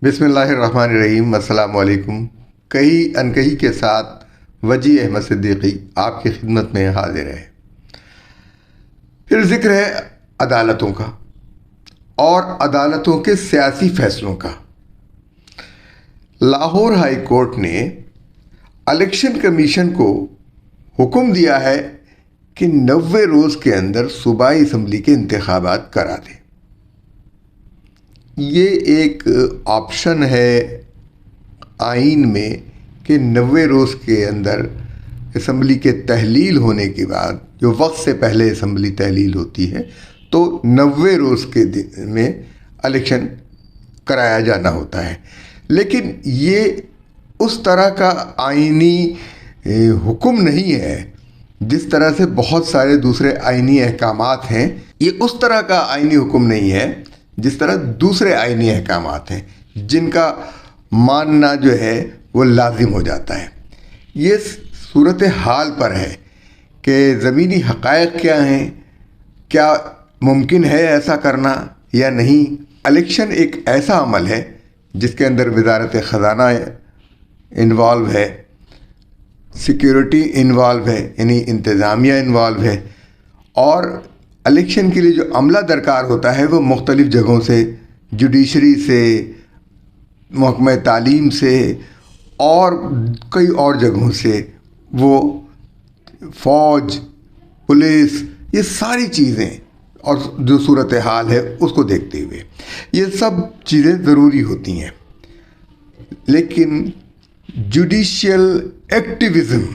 बिस्मिल्लाहिर्रहमानिर्रहीम। अस्सलामु अलैकुम। कही अनकही के साथ वजी अहमद सिद्दीकी आपकी खिदमत में हाजिर है। फिर जिक्र है अदालतों का और अदालतों के सियासी फैसलों का। लाहौर हाई कोर्ट ने इलेक्शन कमीशन को हुक्म दिया है कि 90 रोज़ के अंदर सूबाई असम्बली के इंतखाबात करा दें। ये एक ऑप्शन है आइन में कि 90 रोज़ के अंदर असम्बली के तहलील होने के बाद, जो वक्त से पहले असम्बली तहलील होती है, तो 90 रोज़ के दिन में इलेक्शन कराया जाना होता है। लेकिन ये उस तरह का आइनी हुक्म नहीं है जिस तरह से बहुत सारे दूसरे आइनी अहकामात हैं। ये उस तरह का आइनी हुक्म नहीं है जिस तरह दूसरे आइनी अहकामात हैं जिनका मानना जो है वो लाजिम हो जाता है। ये सूरत हाल पर है कि ज़मीनी हक़ाइक़ क्या हैं, क्या मुमकिन है ऐसा करना या नहीं। इलेक्शन एक ऐसा अमल है जिसके अंदर वज़ारत ख़ज़ाना इन्वॉल्व है, सिक्योरिटी इन्वॉल्व है, यानी इंतज़ामिया इन्वॉल्व है, और इलेक्शन के लिए जो अमला दरकार होता है वो मुख्तलिफ़ जगहों से, जुडिशरी से, महकमा तालीम से और कई और जगहों से, वो फ़ौज, पुलिस, ये सारी चीज़ें और जो सूरत हाल है उसको देखते हुए ये सब चीज़ें ज़रूरी होती हैं। लेकिन जुडिशियल एक्टिविज़म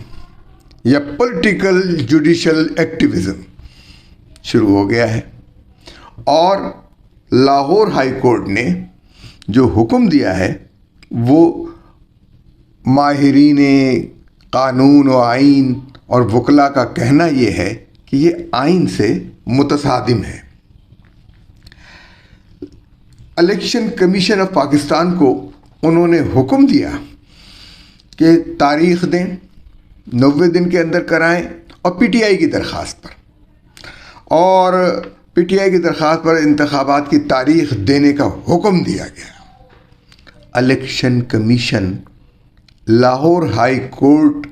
या पॉलिटिकल जुडिशियल एक्टिविज़म शुरू हो गया है और लाहौर हाई कोर्ट ने जो हुक्म दिया है वो माहिरीन कानून व आइन और वकला का कहना ये है कि ये आइन से मुतसादिम है। इलेक्शन कमीशन ऑफ पाकिस्तान को उन्होंने हुक्म दिया कि तारीख़ दें, 90 दिन के अंदर कराएं, और पीटीआई की दरख्वास्त पर, और पीटीआई की दरख्वास्त पर इंतखाबात की तारीख़ देने का हुक्म दिया गया। Election commission Lahore high court,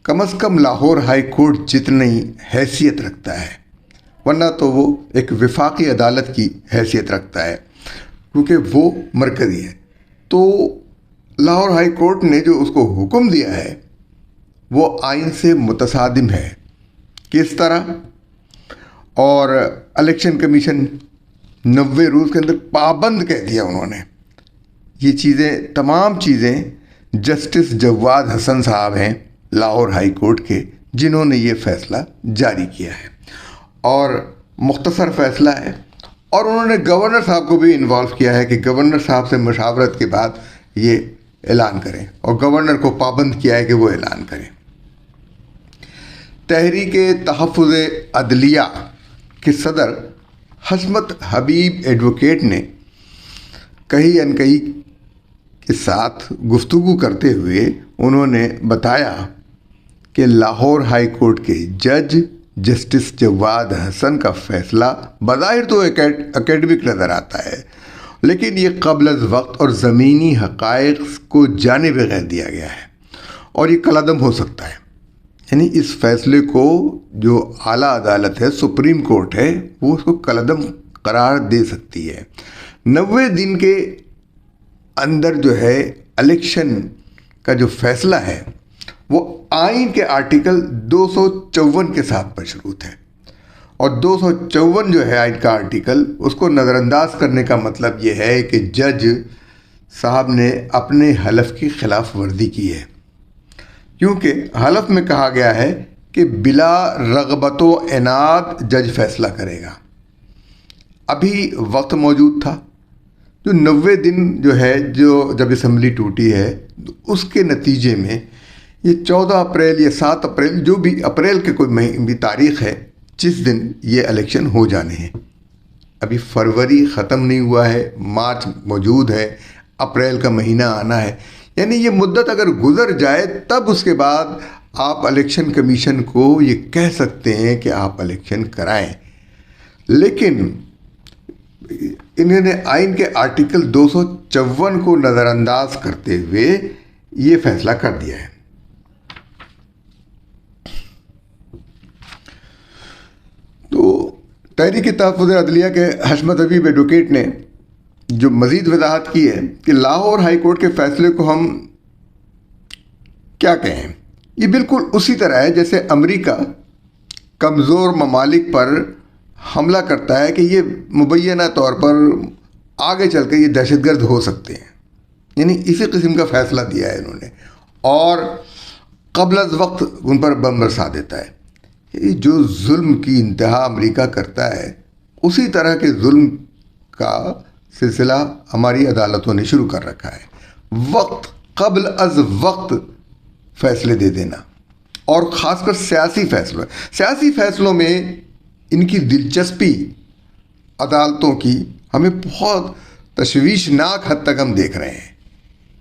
कम से कम लाहौर हाई कोर्ट जितनी हैसियत रखता है, वरना तो वो एक वफाकी अदालत की हैसियत रखता है क्योंकि वो मरकज़ी है। तो लाहौर हाई कोर्ट ने जो उसको हुक्म दिया है वो आइन से मुतसादिम है। किस तरह? और इलेक्शन कमीशन 90 रोज़ के अंदर पाबंद कह दिया उन्होंने। ये चीज़ें, तमाम चीज़ें जस्टिस जवाद हसन साहब हैं लाहौर हाई कोर्ट के, जिन्होंने ये फ़ैसला जारी किया है और मुख्तसर फ़ैसला है। और उन्होंने गवर्नर साहब को भी इन्वॉल्व किया है कि गवर्नर साहब से मशावरत के बाद ये ऐलान करें, और गवर्नर को पाबंद किया है कि वो ऐलान करें। तहरीक तहफ़्फ़ुज़ अदलिया के सदर हस्मत हबीब एडवोकेट ने कही अनकही के साथ गुफ्तगू करते हुए उन्होंने बताया कि लाहौर हाई कोर्ट के जज जस्टिस जवाद हसन का फ़ैसला बज़ाहिर तो एकेडमिक नज़र आता है, लेकिन ये क़ब्ल अज़ वक्त और ज़मीनी हक़ाइक़ को जाने बगैर दिया गया है और ये कलअदम हो सकता है। यानी इस फ़ैसले को जो आला अदालत है, सुप्रीम कोर्ट है, वो उसको कलअदम करार दे सकती है। 90 दिन के अंदर जो है इलेक्शन का जो फ़ैसला है वो आइन के आर्टिकल 254 के साथ मशरूत है, और 254 जो है आइन का आर्टिकल, उसको नज़रअंदाज करने का मतलब ये है कि जज साहब ने अपने हलफ की खिलाफ वर्जी की है, क्योंकि हलफ में कहा गया है कि बिला रग़बतो इनाद जज फैसला करेगा। अभी वक्त मौजूद था, जो 90 दिन जो है, जो जब असम्बली टूटी है, उसके नतीजे में ये 14 अप्रैल या 7 अप्रैल, जो भी अप्रैल के कोई भी तारीख़ है जिस दिन ये इलेक्शन हो जाने हैं। अभी फरवरी ख़त्म नहीं हुआ है, मार्च मौजूद है, अप्रैल का महीना आना है। यानी ये मुद्दत अगर गुज़र जाए तब उसके बाद आप इलेक्शन कमीशन को ये कह सकते हैं कि आप इलेक्शन कराएं। लेकिन इन्होंने आइन के आर्टिकल 254 को नज़रअंदाज करते हुए ये फैसला कर दिया है। तो तहरीक तहफ़्फ़ुज़ अदलिया के हशमत हबीब एडवोकेट ने जो मज़ीद वजाहत की है कि लाहौर हाई कोर्ट के फैसले को हम क्या कहें, ये बिल्कुल उसी तरह है जैसे अमेरिका कमज़ोर ममालिक पर हमला करता है कि ये मुबैना तौर पर आगे चल कर ये दहशतगर्द हो सकते हैं, यानी इसी किस्म का फ़ैसला दिया है इन्होंने, और क़ब्ल अज़ वक्त उन पर बम बरसा देता है। ये जो जुल्म की इंतहा अमेरिका करता है उसी तरह के जुल्म का सिलसिला हमारी अदालतों ने शुरू कर रखा है। वक्त क़ब्ल अज़ वक्त फ़ैसले दे देना, और ख़ासकर सियासी फ़ैसलों में इनकी दिलचस्पी अदालतों की हमें बहुत तशवीशनाक हद तक हम देख रहे हैं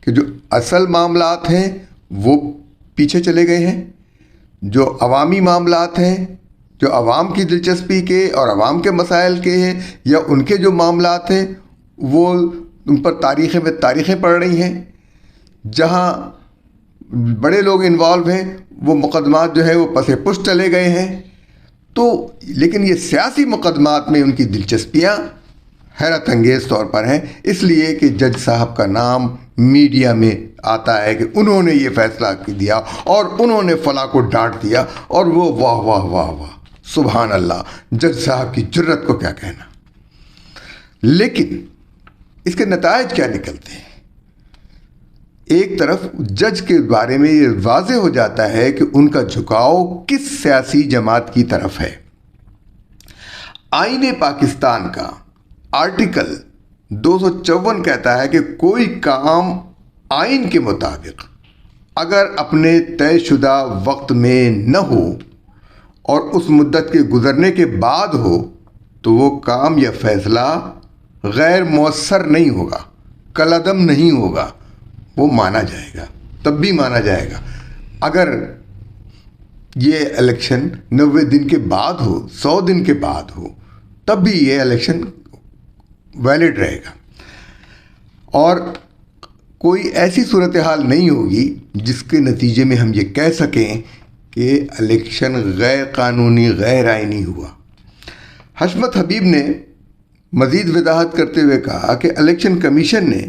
कि जो असल मामलात हैं वो पीछे चले गए हैं, जो अवामी मामलात हैं, जो अवाम की दिलचस्पी के और अवाम के मसाइल के हैं या उनके जो मामलात हैं वो उन पर तारीख़ें पड़ रही हैं। जहाँ बड़े लोग इन्वॉल्व हैं वो मुकदमात जो है वो पसे पुश चले गए हैं। तो लेकिन ये सियासी मुकदमात में उनकी दिलचस्पियाँ हैरत अंगेज़ तौर पर हैं, इसलिए कि जज साहब का नाम मीडिया में आता है कि उन्होंने ये फ़ैसला दिया और उन्होंने फ़लाँ को डांट दिया, और वो वाह वाह वाह वाह सुभान अल्लाह, जज साहब की जुर्रत को क्या कहना। लेकिन इसके नतायज क्या निकलते हैं? एक तरफ जज के बारे में ये वाज़े हो जाता है कि उनका झुकाव किस सियासी जमात की तरफ है। आईने पाकिस्तान का आर्टिकल 254 कहता है कि कोई काम आइन के मुताबिक अगर अपने तयशुदा वक्त में न हो और उस मुद्दत के गुज़रने के बाद हो तो वो काम या फैसला गैर मौसर नहीं होगा, कलअदम नहीं होगा, वो माना जाएगा, तब भी माना जाएगा। अगर ये इलेक्शन 90 दिन के बाद हो, 100 दिन के बाद हो, तब भी ये इलेक्शन वैलिड रहेगा, और कोई ऐसी सूरत हाल नहीं होगी जिसके नतीजे में हम ये कह सकें कि इलेक्शन गैर कानूनी गैर आइनी हुआ। हशमत हबीब ने मज़ीद वजाहत करते हुए कहा कि इलेक्शन कमीशन ने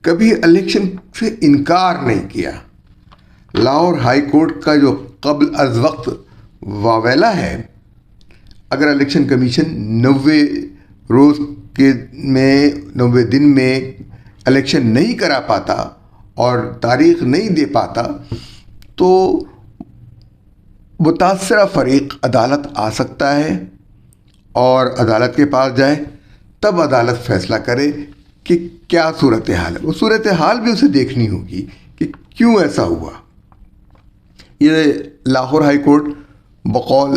कभी इलेक्शन से इनकार नहीं किया। लाहौर हाई कोर्ट का जो क़ब्ल अज़ वक्त वावेला है, अगर इलेक्शन कमीशन 90 दिन में इलेक्शन नहीं करा पाता और तारीख़ नहीं दे पाता तो मुतासरा फ़रीक अदालत आ सकता है और अदालत के पास जाए, तब अदालत फ़ैसला करे कि क्या सूरत हाल है। वो सूरत हाल भी उसे देखनी होगी कि क्यों ऐसा हुआ। ये लाहौर हाई कोर्ट बकौल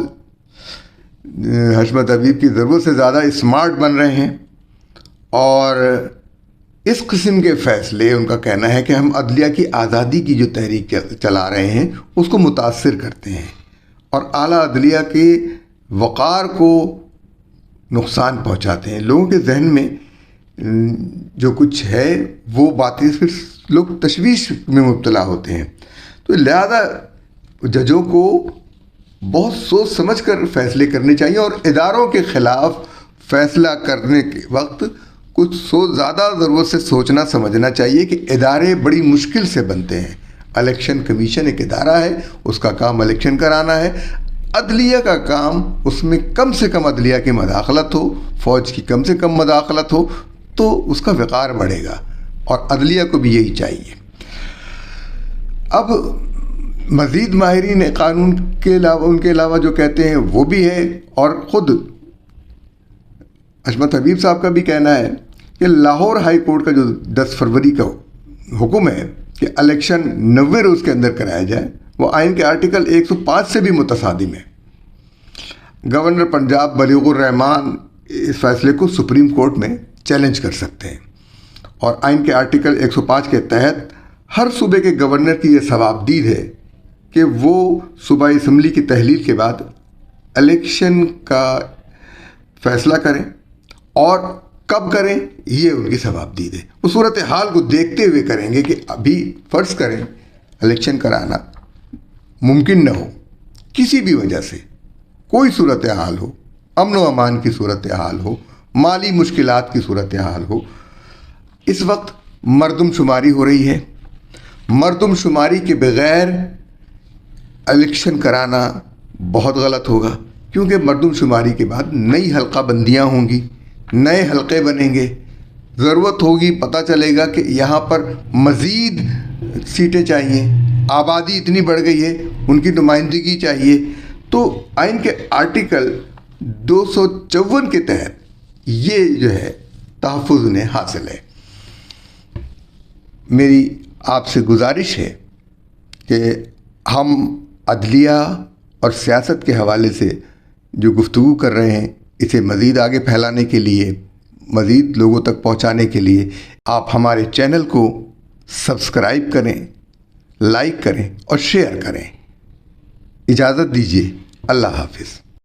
हशमत हबीब की ज़रूरत से ज़्यादा स्मार्ट बन रहे हैं, और इस किस्म के फ़ैसले उनका कहना है कि हम अदलिया की आज़ादी की जो तहरीक चला रहे हैं उसको मुतासिर करते हैं और आला अदलिया के वक़ार को नुकसान पहुंचाते हैं। लोगों के जहन में जो कुछ है वो बातें फिर लोग तशवीश में मुब्तला होते हैं। तो लिहाजा जजों को बहुत सोच समझ कर फ़ैसले करने चाहिए, और इदारों के ख़िलाफ़ फ़ैसला करने के वक्त कुछ ज़्यादा ज़रूरत से सोचना समझना चाहिए कि इदारे बड़ी मुश्किल से बनते हैं। इलेक्शन कमीशन एक इदारा है, उसका काम इलेक्शन कराना है। अदलिया का काम, उसमें कम से कम अदलिया की मदाखलत हो, फ़ौज की कम से कम मदाखलत हो, तो उसका वक़ार बढ़ेगा, और अदलिया को भी यही चाहिए। अब मज़ीद माहिरीन क़ानून के अलावा, उनके अलावा जो कहते हैं वो भी है, और ख़ुद हशमत हबीब साहब का भी कहना है कि लाहौर हाई कोर्ट का जो 10 फरवरी का हुक्म है कि इलेक्शन 90 रोज़ के अंदर कराया जाए, वो आइन के आर्टिकल 105 से भी मुतसादिम है। गवर्नर पंजाब बलीगुर रहमान इस फैसले को सुप्रीम कोर्ट में चैलेंज कर सकते हैं, और आइन के आर्टिकल 105 के तहत हर सूबे के गवर्नर की यह सवाबदीद है कि वो सूबाई असम्बली की तहलील के बाद इलेक्शन का फ़ैसला करें, और कब करें ये उनकी सवाबदीद है। उस सूरत हाल को देखते हुए करेंगे कि अभी फ़र्ज़ करें इलेक्शन कराना मुमकिन न हो, किसी भी वजह से कोई सूरत हाल हो, अमन व अमान की सूरत हाल हो, माली मुश्किलात की सूरत हाल हो, इस वक्त मरदमशुमारी हो रही है। मरदमशुमारी के बग़ैर इलेक्शन कराना बहुत गलत होगा, क्योंकि मरदमशुमारी के बाद नई हल्का बंदियाँ होंगी, नए हलक़े बनेंगे, ज़रूरत होगी, पता चलेगा कि यहाँ पर मज़ीद सीटें चाहिए, आबादी इतनी बढ़ गई है, उनकी नुमाइंदगी चाहिए। तो आइन के आर्टिकल 254 के तहत ये जो है तहफ़्फ़ुज़ उन्हें हासिल है। मेरी आपसे गुजारिश है कि हम अदलिया और सियासत के हवाले से जो गुफ्तगू कर रहे हैं, इसे मज़ीद आगे फैलाने के लिए, मज़ीद लोगों तक पहुंचाने के लिए आप हमारे चैनल को सब्सक्राइब करें, लाइक करें और शेयर करें। इजाज़त दीजिए। अल्लाह हाफ़िज़।